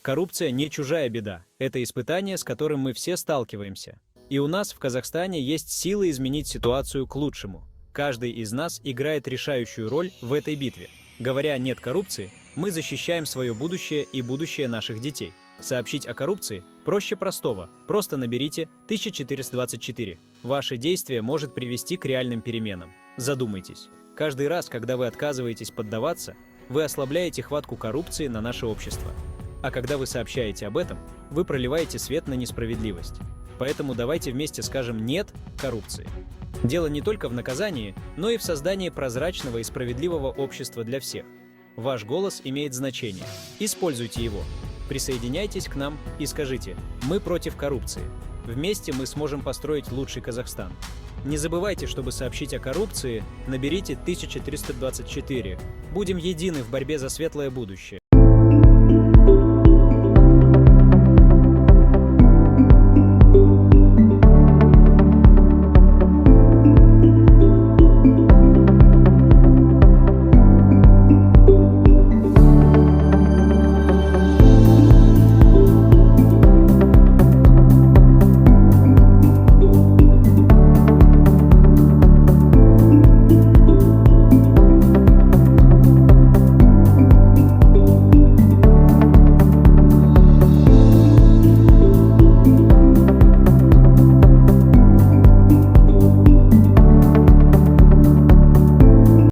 Коррупция не чужая беда. Это испытание, с которым мы все сталкиваемся. И у нас в Казахстане есть силы изменить ситуацию к лучшему. Каждый из нас играет решающую роль в этой битве. Говоря «нет коррупции», мы защищаем свое будущее и будущее наших детей. Сообщить о коррупции проще простого. Просто наберите 1424. Ваше действие может привести к реальным переменам. Задумайтесь. Каждый раз, когда вы отказываетесь поддаваться, вы ослабляете хватку коррупции на наше общество. А когда вы сообщаете об этом, вы проливаете свет на несправедливость. Поэтому давайте вместе скажем «нет» коррупции. Дело не только в наказании, но и в создании прозрачного и справедливого общества для всех. Ваш голос имеет значение. Используйте его. Присоединяйтесь к нам и скажите «Мы против коррупции». Вместе мы сможем построить лучший Казахстан. Не забывайте, чтобы сообщить о коррупции, наберите 1324. Будем едины в борьбе за светлое будущее.